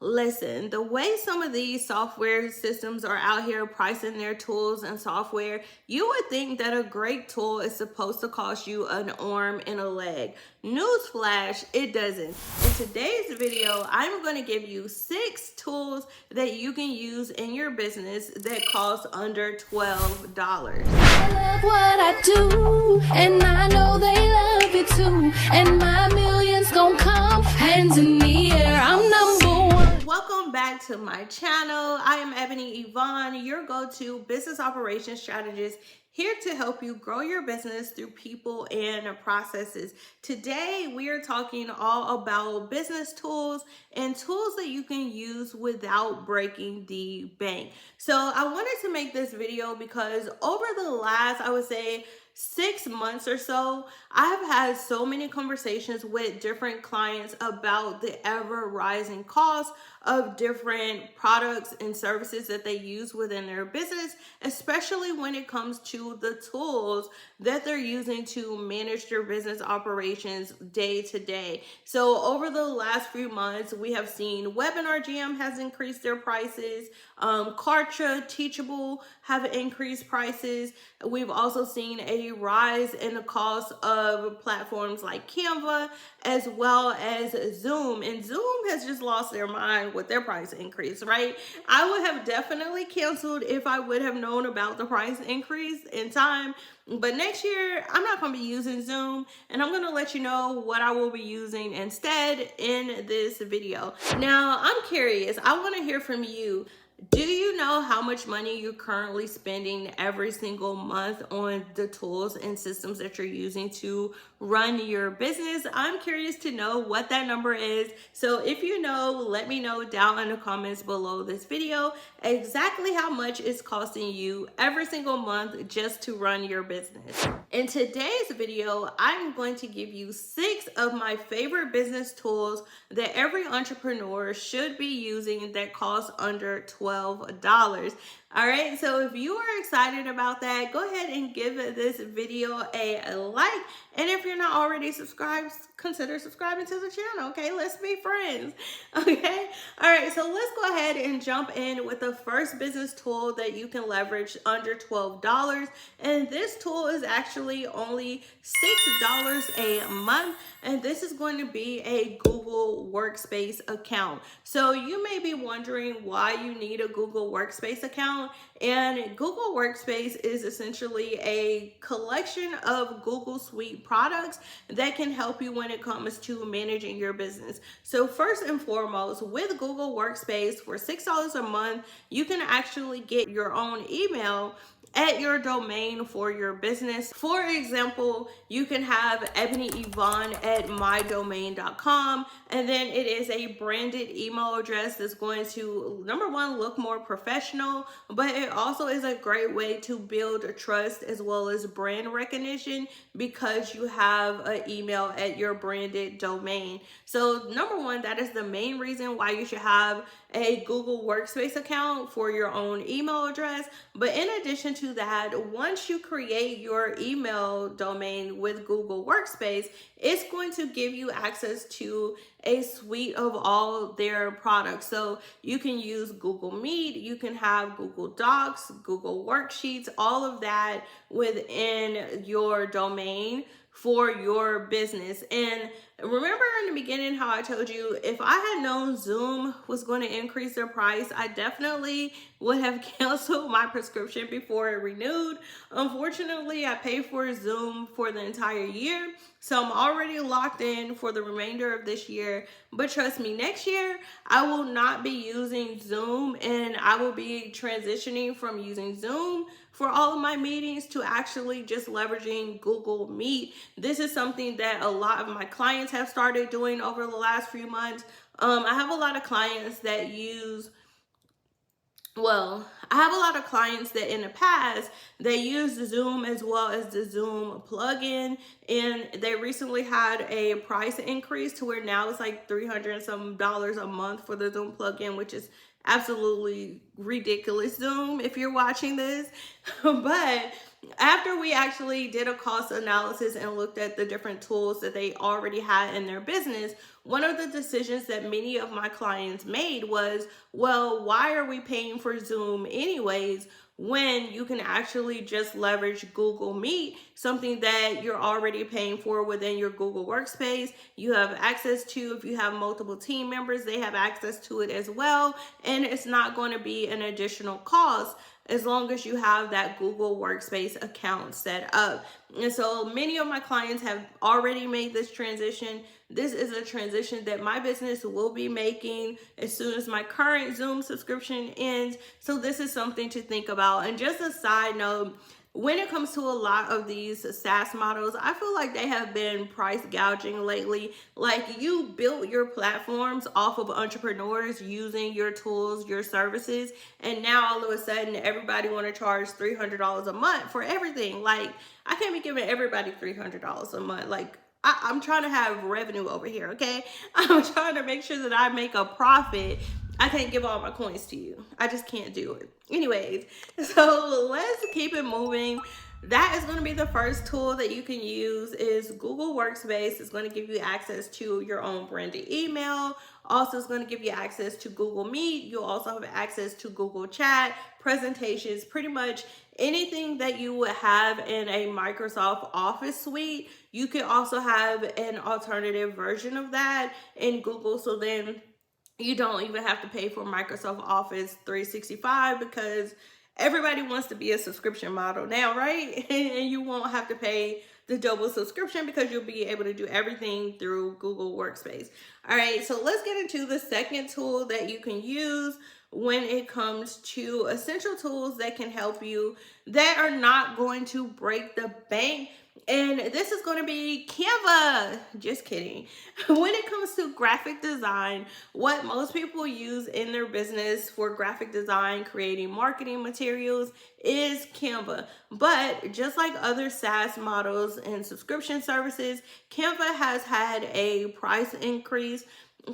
Listen, the way some of these software systems are out here pricing their tools and software, you would think that a great tool is supposed to cost you an arm and a leg. Newsflash, it doesn't. In today's video, I'm going to give you 6 tools that you can use in your business that cost under $12. I love what I do, and I know they love it too. And my millions gon' come hands in the air. I'm number one. Welcome back to my channel. I am Ebony Evaughn, your go-to business operations strategist, here to help you grow your business through people and processes. Today, we are talking all about business tools and tools that you can use without breaking the bank. So I wanted to make this video because over the last, I would say, 6 months or so, I've had so many conversations with different clients about the ever rising cost of different products and services that they use within their business, especially when it comes to the tools that they're using to manage their business operations day to day. So over the last few months, we have seen 𝗪𝗶𝗱𝗄𝗃 has increased their prices. 𝗪𝗁𝗪, Teachable have increased prices. We've also seen a rise in the cost of platforms like Canva as well as Zoom. And Zoom has just lost their mind with their price increase, right? I would have definitely canceled if I would have known about the price increase in time. But next year, I'm not going to be using Zoom, and I'm going to let you know what I will be using instead in this video. Now, I'm curious. I want to hear from you. Do you know how much money you're currently spending every single month on the tools and systems that you're using to run your business? I'm curious to know what that number is. So if you know, let me know down in the comments below this video exactly how much it's costing you every single month just to run your business. In today's video, I'm going to give you 6 of my favorite business tools that every entrepreneur should be using that cost under $12. All right, so if you are excited about that, go ahead and give this video a like. And if you're not already subscribed, consider subscribing to the channel, okay? Let's be friends, okay? All right, so let's go ahead and jump in with the first business tool that you can leverage under $12. And this tool is actually only $6 a month. And this is going to be a Google Workspace account. So you may be wondering why you need a Google Workspace account. And Google Workspace is essentially a collection of Google Suite products that can help you when it comes to managing your business. So first and foremost, with Google Workspace for $6 a month, you can actually get your own email at your domain for your business. For example, you can have Ebony Evaughn at mydomain.com, and then it is a branded email address that's going to, number one, look more professional, but it also is a great way to build trust as well as brand recognition because you have an email at your branded domain. So number one, that is the main reason why you should have a Google Workspace account for your own email address. But in addition to that, once you create your email domain with Google Workspace, it's going to give you access to a suite of all their products. So you can use Google Meet, you can have Google Docs, Google Worksheets, all of that within your domain for your business. And remember in the beginning how I told you, if I had known Zoom was going to increase their price, I definitely would have canceled my prescription before it renewed. Unfortunately, I paid for Zoom for the entire year, so I'm already locked in for the remainder of this year. But trust me, next year, I will not be using Zoom, and I will be transitioning from using Zoom for all of my meetings to actually just leveraging Google Meet. This is something that a lot of my clients have started doing over the last few months. I have a lot of clients that in the past, they used Zoom as well as the Zoom plugin, and they recently had a price increase to where now it's like $300 and some a month for the Zoom plugin, which is absolutely ridiculous, Zoom, if you're watching this. But after we actually did a cost analysis and looked at the different tools that they already had in their business, one of the decisions that many of my clients made was, well, why are we paying for Zoom anyways, when you can actually just leverage Google Meet, something that you're already paying for within your Google Workspace. You have access to, if you have multiple team members, they have access to it as well. And it's not going to be an additional cost as long as you have that Google Workspace account set up. And so many of my clients have already made this transition. This is a transition that my business will be making as soon as my current Zoom subscription ends. So this is something to think about. And just a side note, when it comes to a lot of these SaaS models, I feel like they have been price gouging lately. Like, you built your platforms off of entrepreneurs using your tools, your services, and now all of a sudden everybody want to charge $300 a month for everything. Like, I can't be giving everybody $300 a month. Like, I'm trying to have revenue over here, okay? I'm trying to make sure that I make a profit. I can't give all my coins to you. I just can't do it. Anyways, so let's keep it moving. That is going to be the first tool that you can use is Google Workspace. It's going to give you access to your own branded email. Also, it's going to give you access to Google Meet. You'll also have access to Google Chat, presentations, pretty much anything that you would have in a Microsoft Office suite. You can also have an alternative version of that in Google. So then you don't even have to pay for Microsoft Office 365 because everybody wants to be a subscription model now, right? And you won't have to pay the double subscription because you'll be able to do everything through Google Workspace. All right, so let's get into the second tool that you can use when it comes to essential tools that can help you that are not going to break the bank. And this is going to be Canva. Just kidding. When it comes to graphic design, what most people use in their business for graphic design, creating marketing materials, is Canva. But just like other SaaS models and subscription services, Canva has had a price increase.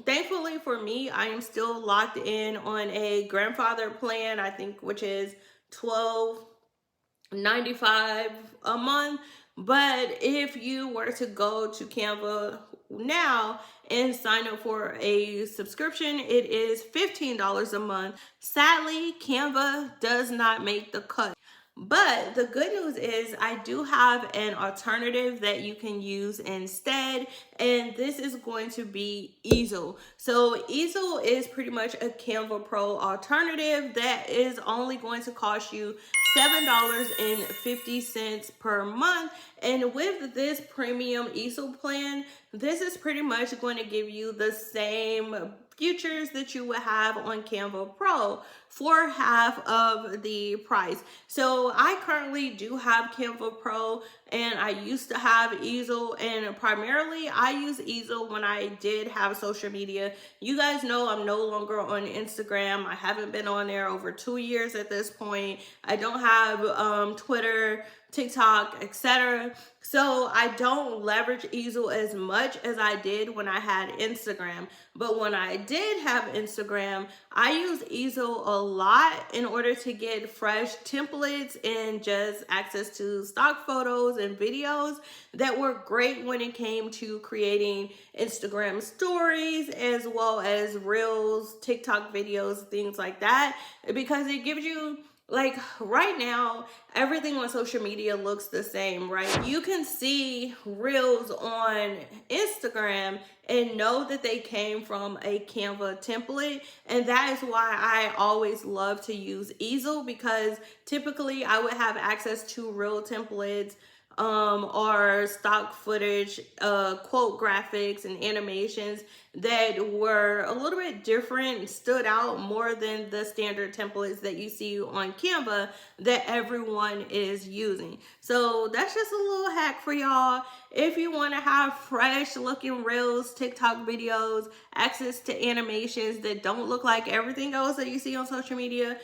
Thankfully for me, I am still locked in on a grandfather plan, I think, which is $12.95 a month. But if you were to go to Canva now and sign up for a subscription, it is $15 a month. Sadly, Canva does not make the cut. But the good news is I do have an alternative that you can use instead, and this is going to be 𝗧𝗄. So 𝗧𝗄 is pretty much a Canva Pro alternative that is only going to cost you $7.50 per month. And with this premium 𝗧𝗄 plan, this is pretty much going to give you the same features that you would have on Canva Pro for half of the price. So I currently do have Canva Pro, and I used to have 𝗧𝗄, and primarily I use 𝗧𝗄 when I did have social media. You guys know I'm no longer on Instagram. I haven't been on there over 2 years at this point. I don't have Twitter, TikTok, etc. So I don't leverage 𝗧𝗄 as much as I did when I had Instagram. But when I did have Instagram, I use 𝗧𝗄 a lot in order to get fresh templates and just access to stock photos and videos that were great when it came to creating Instagram stories as well as Reels, TikTok videos, things like that, because it gives you, like, right now, everything on social media looks the same, right? You can see Reels on Instagram and know that they came from a Canva template. And that is why I always love to use 𝗧𝗄, because typically I would have access to Reel templates, or stock footage, quote graphics and animations that were a little bit different, stood out more than the standard templates that you see on Canva that everyone is using. So that's just a little hack for y'all. If you want to have fresh looking Reels, TikTok videos, access to animations that don't look like everything else that you see on social media,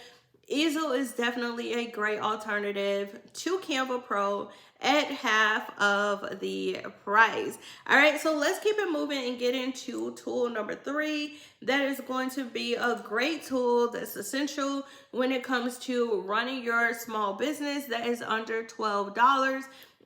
𝗧𝗄 is definitely a great alternative to Canva Pro at half of the price. All right, so let's keep it moving and get into tool number 3. That is going to be a great tool that's essential when it comes to running your small business that is under $12.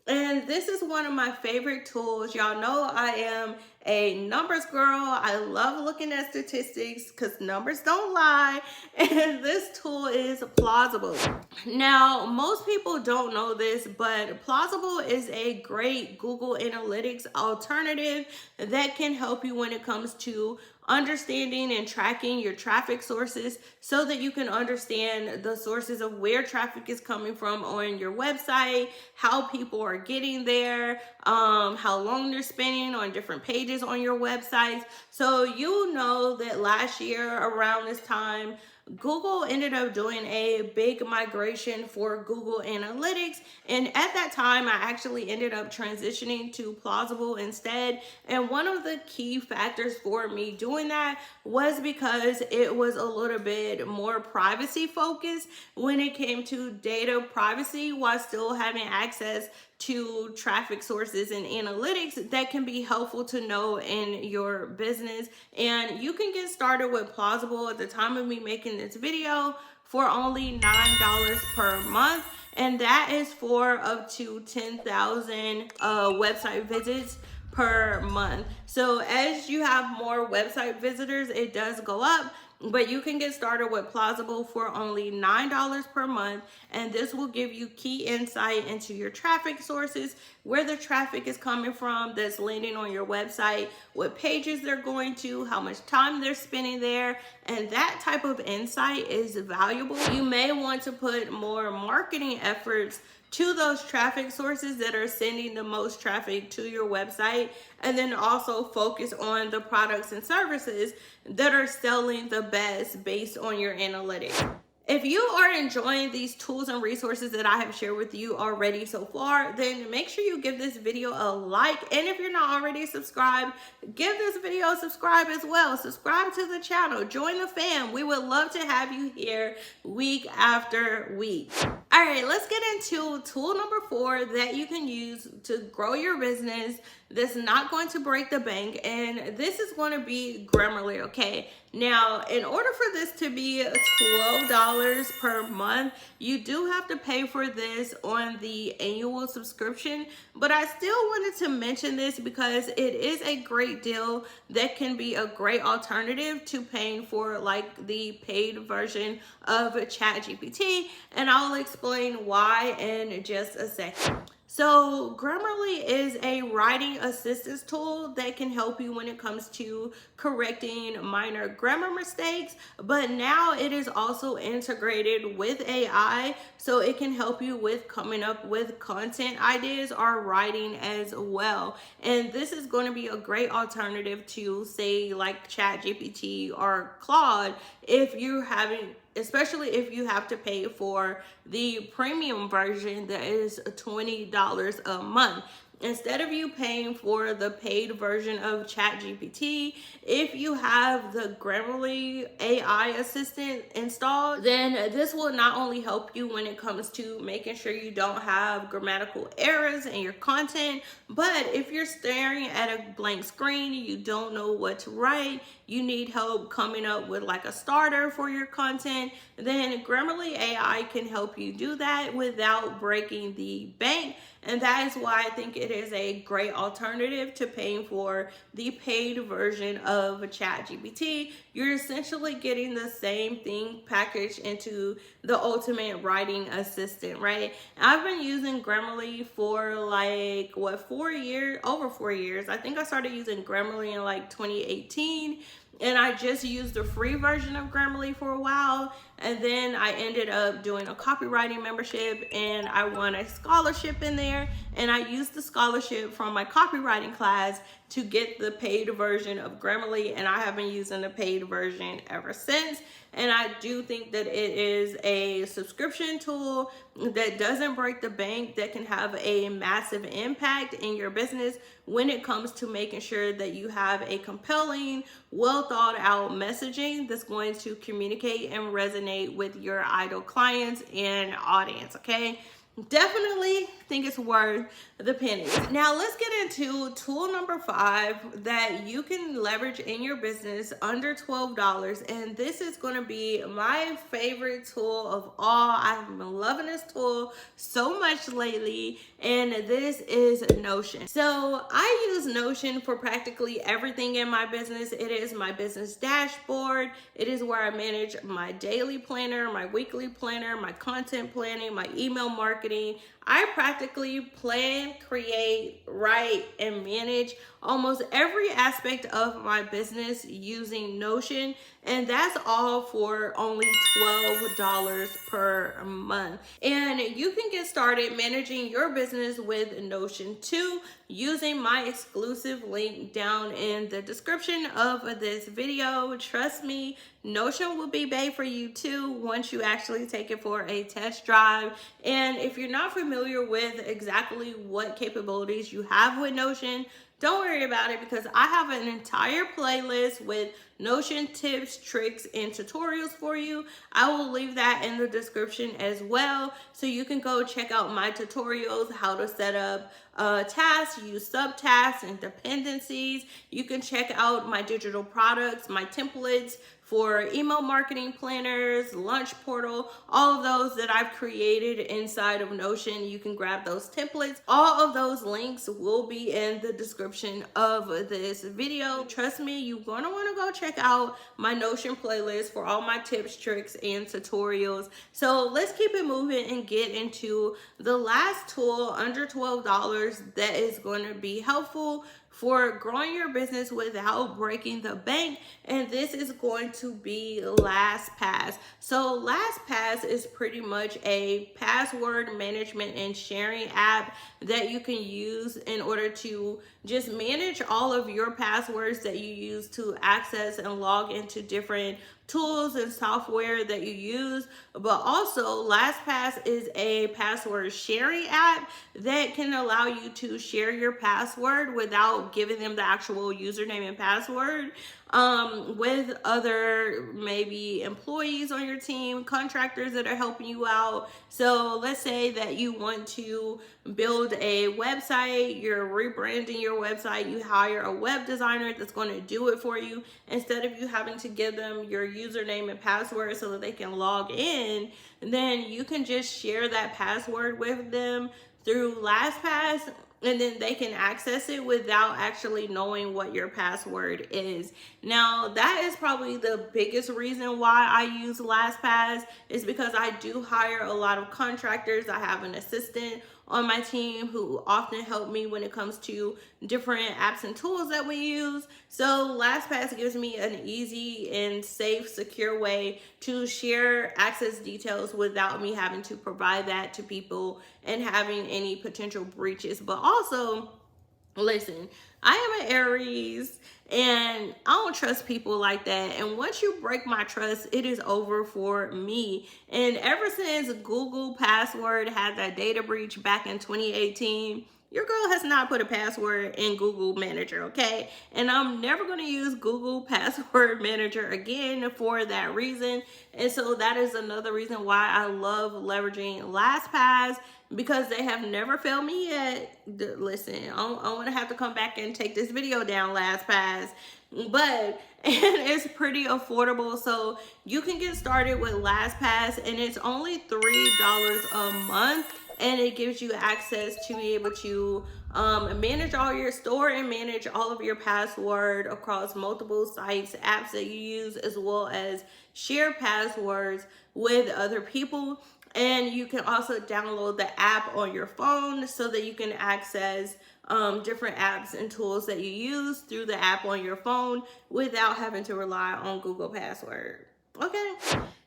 And this is one of my favorite tools. Y'all know I am a numbers girl. I love looking at statistics because numbers don't lie. And this tool is 𝗲𝗲𝗹𝗪𝗂𝗋𝗲𝗀. Now, most people don't know this, but 𝗲𝗲𝗹𝗪𝗂𝗋𝗲𝗀 is a great Google Analytics alternative that can help you when it comes to understanding and tracking your traffic sources so that you can understand the sources of where traffic is coming from on your website, how people are getting there, how long they're spending on different pages on your websites. So you know that last year around this time, Google ended up doing a big migration for Google Analytics. And at that time, I actually ended up transitioning to 𝗲𝗲𝗹𝗪𝗂𝗋𝗲𝗀 instead. And one of the key factors for me doing that was because it was a little bit more privacy focused when it came to data privacy while still having access to traffic sources and analytics that can be helpful to know in your business. And you can get started with 𝗲𝗲𝗹𝗪𝗂𝗋𝗲𝗀 at the time of me making this video for only $9 per month. And that is for up to 10,000 website visits per month. So as you have more website visitors, it does go up. But you can get started with 𝗲𝗲𝗹𝗪𝗂𝗋𝗲𝗀 for only $9 per month. And this will give you key insight into your traffic sources, where the traffic is coming from that's landing on your website, what pages they're going to, how much time they're spending there. And that type of insight is valuable. You may want to put more marketing efforts to those traffic sources that are sending the most traffic to your website, and then also focus on the products and services that are selling the best based on your analytics. If you are enjoying these tools and resources that I have shared with you already so far, then make sure you give this video a like. And if you're not already subscribed, give this video a subscribe as well. Subscribe to the channel, join the fam. We would love to have you here week after week. All right, let's get into tool number 4 that you can use to grow your business that's not going to break the bank. And this is going to be Grammarly, okay? Now, in order for this to be $12 per month, you do have to pay for this on the annual subscription. But I still wanted to mention this because it is a great deal that can be a great alternative to paying for like the paid version of ChatGPT. And I'll explain why in just a second. So Grammarly is a writing assistance tool that can help you when it comes to correcting minor grammar mistakes, but now it is also integrated with AI, so it can help you with coming up with content ideas or writing as well. And this is going to be a great alternative to say like ChatGPT or Claude if you're having, especially if you have to pay for the premium version that is $20 a month. Instead of you paying for the paid version of ChatGPT, if you have the Grammarly AI assistant installed, then this will not only help you when it comes to making sure you don't have grammatical errors in your content, but if you're staring at a blank screen, you don't know what to write, you need help coming up with like a starter for your content, then Grammarly AI can help you do that without breaking the bank. And that is why I think it is a great alternative to paying for the paid version of ChatGPT. You're essentially getting the same thing packaged into the ultimate writing assistant, right? I've been using Grammarly for like, what, 4 years? Over 4 years. I think I started using Grammarly in like 2018. And I just used the free version of Grammarly for a while. And then I ended up doing a copywriting membership and I won a scholarship in there. And I used the scholarship from my copywriting class to get the paid version of Grammarly. And I have been using the paid version ever since. And I do think that it is a subscription tool that doesn't break the bank, that can have a massive impact in your business when it comes to making sure that you have a compelling, well thought out messaging that's going to communicate and resonate with your ideal clients and audience, okay? definitely think it's worth the pennies. Now let's get into tool number 5 that you can leverage in your business under $12. And this is going to be my favorite tool of all. I've been loving this tool so much lately, and this is Notion. So I use Notion for practically everything in my business. It is my business dashboard. It is where I manage my daily planner, my weekly planner, my content planning, my email marketing. I practically plan, create, write, and manage almost every aspect of my business using Notion, and that's all for only $12 per month. And you can get started managing your business with Notion too, using my exclusive link down in the description of this video. Trust me, Notion will be made for you too once you actually take it for a test drive. And if you're not familiar with exactly what capabilities you have with Notion, don't worry about it, because I have an entire playlist with Notion tips, tricks, and tutorials for you. I will leave that in the description as well, so you can go check out my tutorials, how to set up tasks, use subtasks and dependencies. You can check out my digital products, my templates for email marketing planners, lunch portal, all of those that I've created inside of Notion. You can grab those templates. All of those links will be in the description of this video. Trust me, you're gonna wanna go check out my Notion playlist for all my tips, tricks, and tutorials. So let's keep it moving and get into the last tool under $12 that is gonna be helpful for growing your business without breaking the bank, and this is going to be LastPass. So LastPass is pretty much a password management and sharing app that you can use in order to just manage all of your passwords that you use to access and log into different tools and software that you use. But also LastPass is a password sharing app that can allow you to share your password without giving them the actual username and password with other maybe employees on your team, contractors that are helping you out. So let's say that you want to build a website, you're rebranding your website, you hire a web designer that's going to do it for you instead of you having to give them your username and password so that they can log in. Then you can just share that password with them through LastPass, and then they can access it without actually knowing what your password is. Now, that is probably the biggest reason why I use LastPass, is because I do hire a lot of contractors. I have an assistant on my team who often help me when it comes to different apps and tools that we use. So LastPass gives me an easy and safe, secure way to share access details without me having to provide that to people and having any potential breaches. But also, listen, I am an Aries and I don't trust people like that. And once you break my trust, it is over for me. And ever since Google password had that data breach back in 2018, your girl has not put a password in Google Manager, okay? And I'm never going to use Google Password Manager again for that reason. And so that is another reason why I love leveraging LastPass, because they have never failed me yet. Listen, I want to have to come back and take this video down, LastPass. But and it's pretty affordable, so you can get started with LastPass, and it's only $3 a month, and it gives you access to be able to manage all your store and manage all of your password across multiple sites, apps that you use, as well as share passwords with other people. And you can also download the app on your phone so that you can access different apps and tools that you use through the app on your phone without having to rely on Google Password. Okay,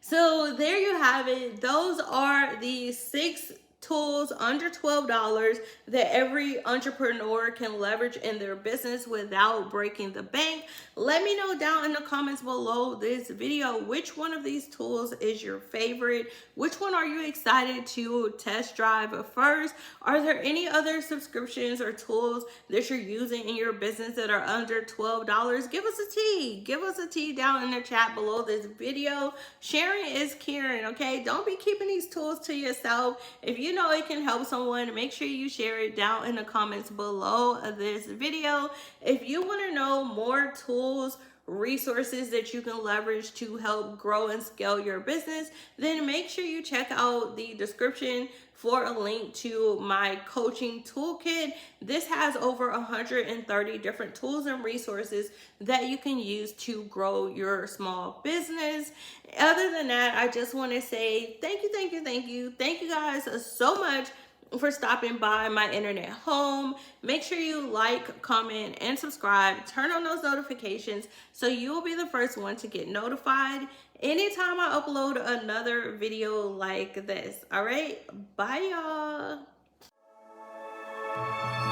so there you have it. Those are the 6 tools under $12 that every entrepreneur can leverage in their business without breaking the bank. Let me know down in the comments below this video which one of these tools is your favorite. Which one are you excited to test drive first? Are there any other subscriptions or tools that you're using in your business that are under $12? Give us a tea. Give us a tea down in the chat below this video. Sharing is caring, okay? Don't be keeping these tools to yourself. If you you know it can help someone, make sure you share it down in the comments below this video. If you want to know more tools, resources that you can leverage to help grow and scale your business, then make sure you check out the description for a link to my coaching toolkit. This has over 130 different tools and resources that you can use to grow your small business. Other than that, I just want to say thank you guys so much for stopping by my internet home. Make sure you like, comment, and subscribe. Turn on those notifications so you will be the first one to get notified anytime I upload another video like this. All right, bye y'all.